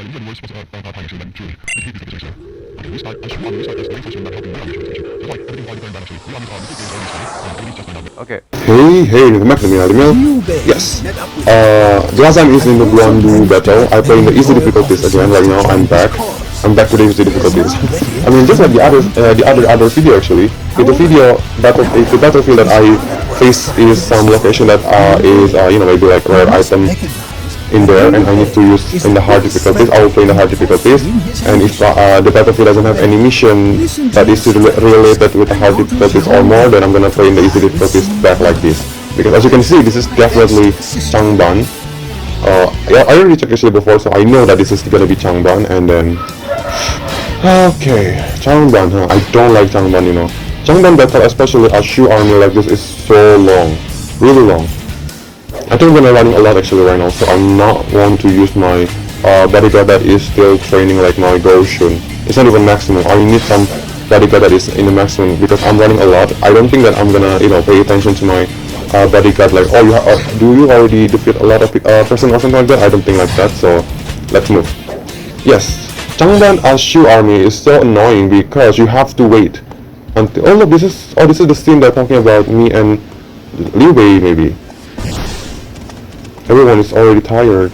Okay. Hey, welcome back to me, AldiMil. Yes. The last time is in the Blondu battle. I played in the easy difficulties again. Right now, I'm back. I'm back to the easy difficulties. I mean, just like the other video actually. If the battlefield that I face is some location that is maybe like rare item in there, and I need to use in the hard difficulties, I will play in the hard difficulties. And if the battlefield doesn't have any mission that is related with the hard difficulties or more, then I'm gonna play in the easy difficulties back like this. Because as you can see, this is definitely Changban. Yeah, I already checked actually before, so I know that this is gonna be Changban. And then okay, Changban, huh? I don't like Changban, you know. Changban battle, especially a Shu army like this, is so long, really long. I think I'm gonna running a lot actually right now, so I'm not want to use my bodyguard that is still training like my Goshen. It's not even maximum. I need some bodyguard that is in the maximum because I'm running a lot. I don't think that I'm gonna pay attention to my bodyguard like, oh, do you already defeat a lot of person or something like that? I don't think like that. So let's move. Yes, Changban as Shu army is so annoying because you have to wait until this is the scene they're talking about me and Liu Bei maybe. Everyone is already tired.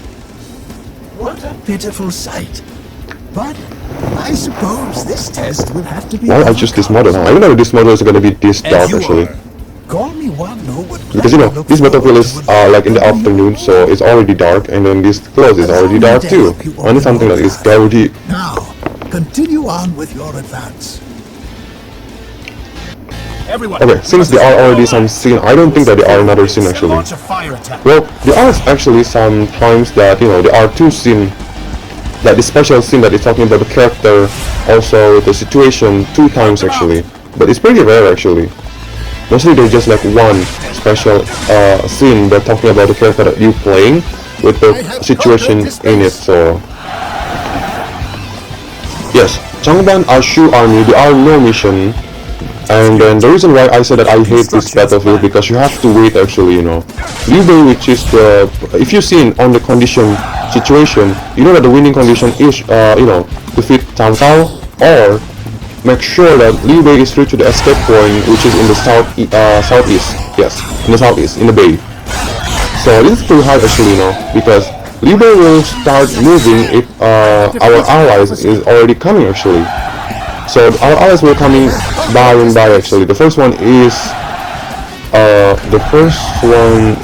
What a pitiful sight. But I suppose this test will have to be... Why I choose this model? I don't know if this model is gonna be this dark actually. Call me one who would because this battlefield is like in the afternoon, so it's already dark, and then this clothes is already dark too. I need something that is cloudy. Now, continue on with your advance. Okay, since there are already some scene, I don't think that there are another scene actually. Well, there are actually some times that there are two scenes, that the special scene that is talking about the character, also the situation, two times actually. But it's pretty rare actually. Mostly there's just like one special scene that talking about the character that you're playing with the situation in it. So yes, Changban are Shu army. There are no mission. And then the reason why I said that I hate this battlefield because you have to wait actually, Liu Bei, which is the, if you've seen on the condition situation, you know that the winning condition is, defeat Cao Cao or make sure that Liu Bei is through to the escape point, which is in the southeast, yes, in the southeast, in the bay. So this is pretty hard actually, because Liu Bei will start moving if our allies is already coming actually. So our allies will coming by and by actually. The first one is Zoyun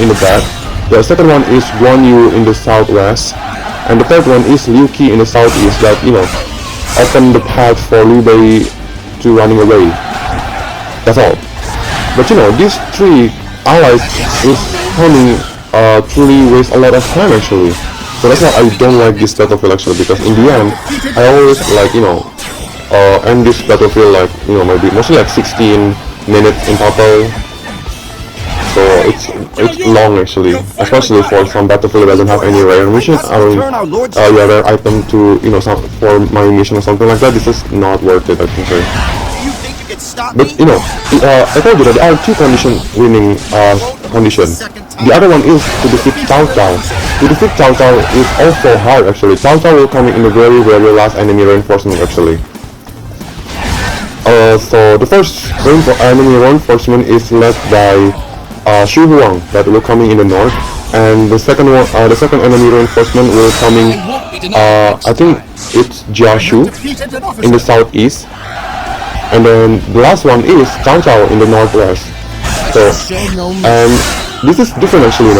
in the back. The second one is Guan Yu in the southwest, and the third one is Liu Qi in the southeast. That open the path for Liu Bei to running away. That's all. But these three allies is coming truly waste a lot of time actually. So that's why I don't like this battlefield actually, because in the end, I always like, end this battlefield like, maybe mostly like 16 minutes in total. So it's long actually, especially for some battlefield that doesn't have any rare mission. I mean, rare item to, for my mission or something like that. This is not worth it, I think. But I told you that there are two winning conditions. The other one is to defeat Cao Cao. To defeat Cao Cao is also hard actually. Cao Cao will come in the very last enemy reinforcement actually. So the first enemy reinforcement is led by Xu Huang that will coming in the north, and the second enemy reinforcement will coming. I think it's Jiashu in the southeast. And then the last one is Cao Cao in the northwest. So, and this is different actually,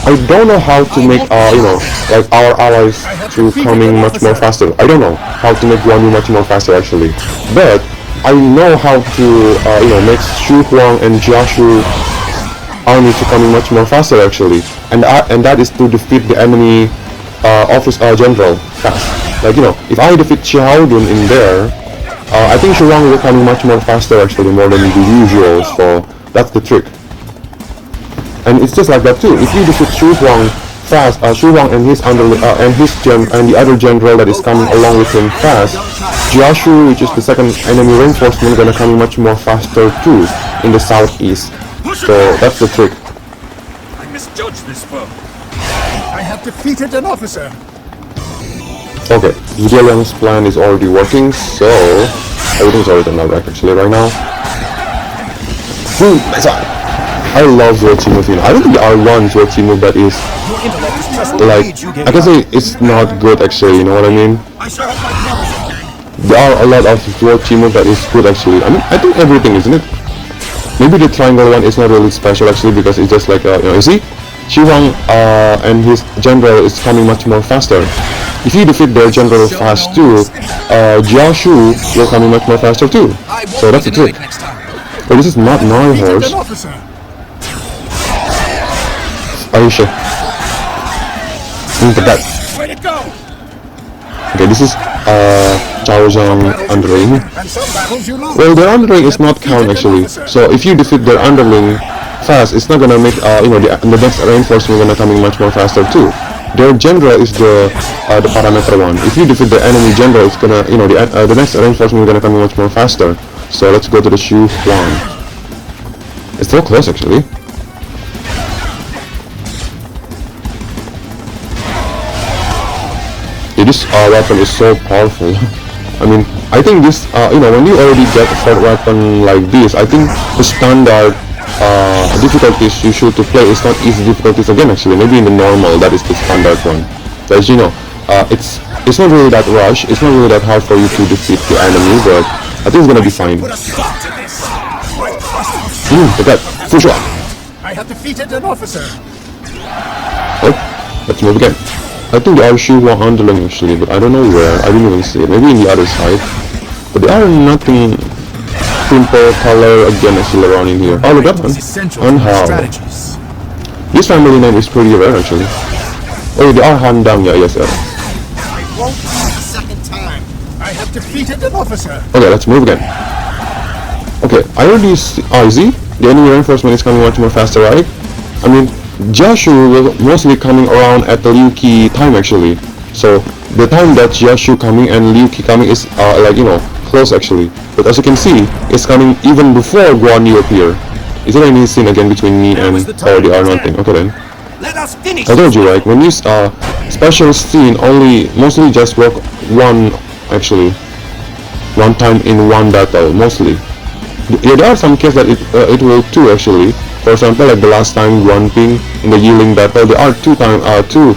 I don't know how to make, like our allies to coming much more faster. I don't know how to make Guan Yu much more faster actually. But I know how to, make Xu Huang and Jiashu army to coming much more faster actually. And that is to defeat the enemy general fast. Like, if I defeat Xiaodun in there, I think Xu Huang will coming much more faster actually, more than the usual, so that's the trick. And it's just like that too. If you defeat Xu Huang fast, Xu Huang and the other general that is coming along with him fast, Jiashu, which is the second enemy reinforcement, gonna come much more faster too in the southeast. So that's the trick. I misjudged this foe. I have defeated an officer. Okay, Gideon's plan is already working, so everything's already done right actually right now. Boom! Nice one! I love Zoroark move, you know. I don't think there are one Zoroark move that is like, I can say it's not good actually, you know what I mean? There are a lot of Zoroark move that is good actually. I mean, I think everything, isn't it? Maybe the triangle one is not really special actually because it's just like, you know, you see? Shiwang and his general is coming much more faster. If you defeat their general fast too, Jiaoshu will come in much more faster too. So that's the trick. But this is not my horse. Are you sure? Look at that. Okay, this is Chaozhang underling. Well, their underling is not count actually. So if you defeat their underling fast, it's not gonna make you know, the next reinforcement gonna come in much more faster too. Their general is the parameter one. If you defeat the enemy general, it's gonna, you know, the next reinforcement is gonna come in much more faster. So let's go to the Shu Huang. It's so close actually. Yeah, this weapon is so powerful. I mean, I think this, you know, when you already get a third weapon like this, I think the standard difficulties you should to play is not easy difficulties again actually. Maybe in the normal, that is the standard one. But you know, it's not really that rush, it's not really that hard for you to defeat the enemy, but I think it's gonna be fine. Look at that, for sure. I have defeated an officer. Oh, let's move again. I think there are Shu Huang underling actually, but I don't know where, I didn't even see it. Maybe in the other side. But there are nothing simple color again actually around in here. Oh, look at that one. And how? This family name is pretty rare actually. Oh, they are Handang, yeah, yes, yeah. I won't lose a second time. I have defeated an officer. Okay, let's move again. Okay, I already see, you see? The enemy reinforcement is coming much more faster, right? I mean, Jiaoshu will mostly coming around at the Liu Qi time actually. So, the time that Jiaoshu coming and Liu Qi coming is like, you know, close actually. But as you can see, it's coming even before Guan Yu appear. Is there any scene again between me and they are nothing? Okay then. I told you, right? When you special scene only mostly just work one actually, one time in one battle mostly. Yeah, there are some cases that it will too actually. For example, like the last time Guan Ping in the Yiling battle, there are two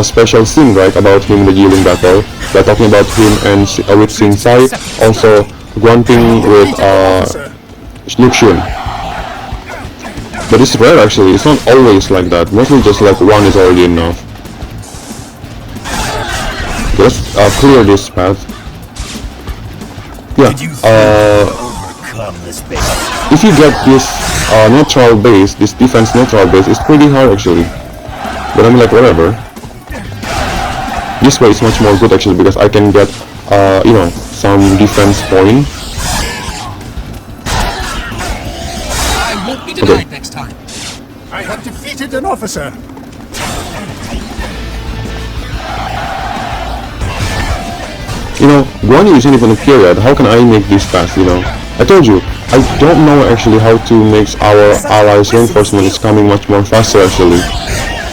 special scene right about him in the Yiling battle. They're talking about him and with Xin Sai, also Guan Ping with Lu Xun. But it's rare actually, it's not always like that, mostly just like one is already enough. Okay, let's clear this path. Yeah, if you get this neutral base, this defense neutral base, it's pretty hard actually. But I'm like, whatever. This way is much more good actually because I can get, you know, some defense point. I won't be denied next time. I have defeated an officer. You know, Guan Yu isn't even a period. How can I make this fast, you know? I told you, I don't know actually how to make our allies' reinforcement is coming much more faster actually.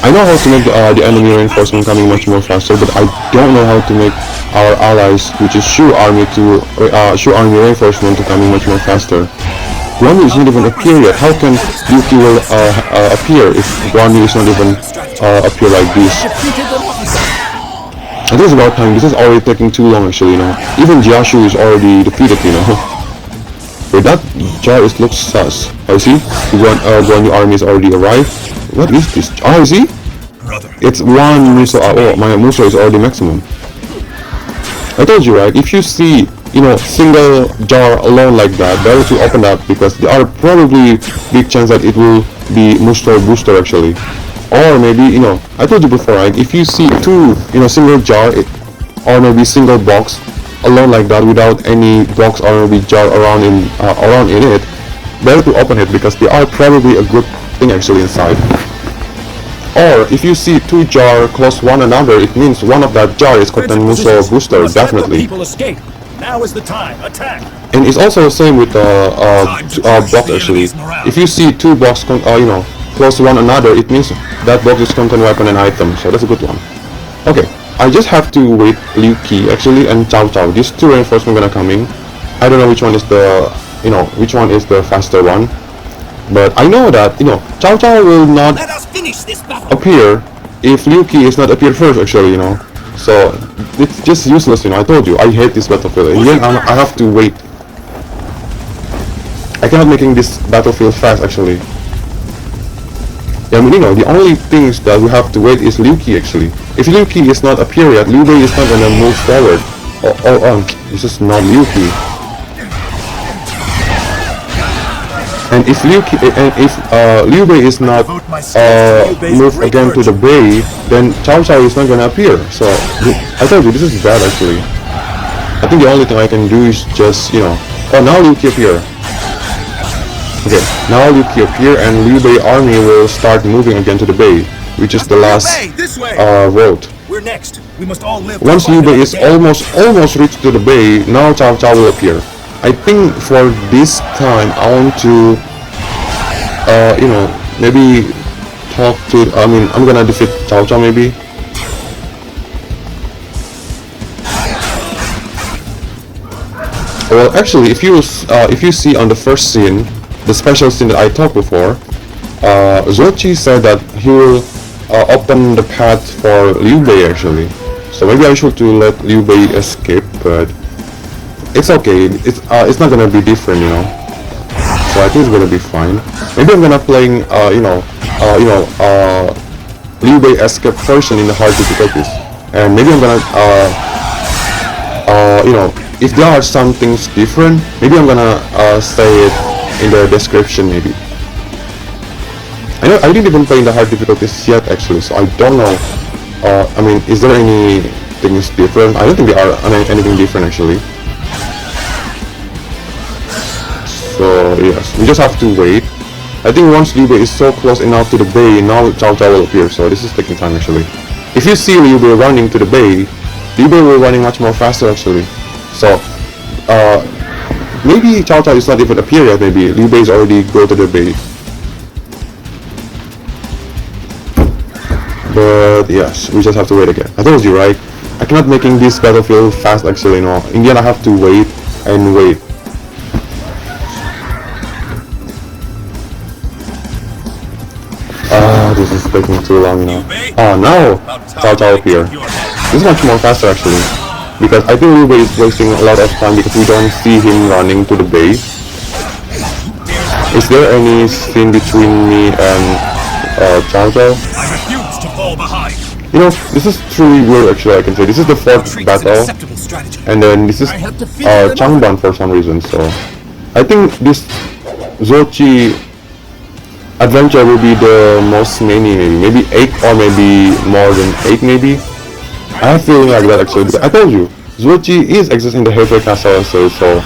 I know how to make the enemy reinforcement coming much more faster, but I don't know how to make our allies, which is Shu army reinforcement to coming much more faster. Guan Yu is not even a period. How can Liu Qi will appear if Guan Yu is not even appear like this? I think it's about time. This is already taking too long actually, you know. Even Jiaoshu is already defeated, you know. But that jar looks sus. Oh, see? Guan Yu army is already arrived. What is this? Oh, see? It's one Muso. Oh, my Muso is already maximum. I told you, right? If you see, you know, single jar alone like that, better to open that because there are probably big chance that it will be Muso booster actually. Or maybe, you know, I told you before, right? If you see two, you know, single jar, or maybe single box alone like that without any box or maybe jar around in it, better to open it because they are probably a good thing actually inside. Or if you see two jar close one another, it means one of that jar is Cotton Muso booster, definitely. Now is the time. Attack. And it's also the same with box actually. If you see two box, you know, close to one another, it means that boxes contain weapon and item, so that's a good one. Okay, I just have to wait Liu Qi actually and Cao Cao. These two reinforcements gonna coming. I don't know which one is the which one is the faster one, but I know that Cao Cao will not appear if Liu Qi is not appear first actually, so it's just useless. I told you I hate this battlefield. In the end, I have to wait. I cannot making this battlefield fast actually. Yeah, I mean, the only things that we have to wait is Liu Qi actually. If Liu Qi is not appear yet, Liu Bei is not gonna move forward. This is not Liu Qi. And if Liu Bei is not move again to the Bei, then Cao Cao is not gonna appear. So I told you this is bad actually. I think the only thing I can do is just now Liu Qi appear. Okay, now Liu Qi appear and Liu Bei army will start moving again to the Bei, which is the last road. We're next. We must all live. Once Liu Bei is almost reached to the Bei, now Cao Cao will appear. I think for this time I want to maybe talk to I'm gonna defeat Cao Cao maybe. Well, actually, if you see on the first scene, the special scene that I talked before, Zuoqi said that he will open the path for Liu Bei actually. So maybe I should to let Liu Bei escape, but it's okay. It's not gonna be different, So I think it's gonna be fine. Maybe I'm gonna playing Liu Bei escape version in the hard difficulties, and maybe I'm gonna if there are some things different, maybe I'm gonna say it in the description maybe. I didn't even play in the hard difficulties yet actually, so I don't know. Is there any things different? I don't think there are anything different actually. So yes, we just have to wait. I think once Liu Bei is so close enough to the Bei, now Cao Cao will appear, so this is taking time actually. If you see Liu Bei running to the Bei, Liu Bei will running much more faster actually. So maybe Cao Cao is not even appear yet, maybe Liu Bei is already go to the Bei. But yes, we just have to wait again. I told you, right? I cannot making this battlefield fast actually, In the end I have to wait and wait. This is taking too long, now Cao Cao appear. This is much more faster actually, because I think Liu Bei is wasting a lot of time because we don't see him running to the Bei. Is there any scene between me and Cao Cao? I refuse to fall behind. This is truly weird actually, I can say. This is the fourth battle, and then this is Changban for some reason, so I think this Zuoqi adventure will be the most many, maybe 8 or maybe more than 8 maybe. I have a feeling like that actually, because I told you, Zuoqi is exists in the Hefei Castle actually, so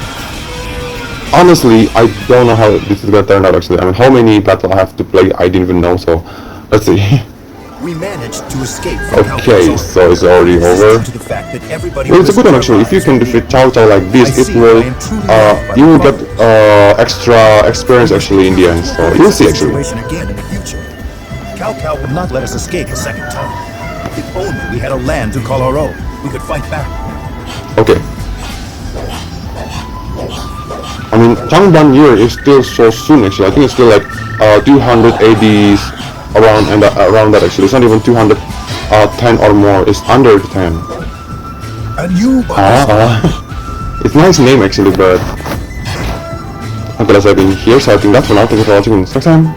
honestly, I don't know how this is gonna turn out actually. How many battles I have to play, I didn't even know, so let's see. We managed to escape from Okay, so it's already over. Well, it's a good one actually. If you can defeat Cao Cao like this, it will you will get extra experience actually in the end. So you'll see actually. Cao Cao would not let us escape a second time. If only we had a land to call our own, we could fight back. Okay. Changban year is still so soon actually. I think it's still like 200 ADs around that actually. It's not even 210 or more. It's under 10. A new It's nice name actually, but okay, let's have in here. So I think that's for now. Thank you for watching. Next time.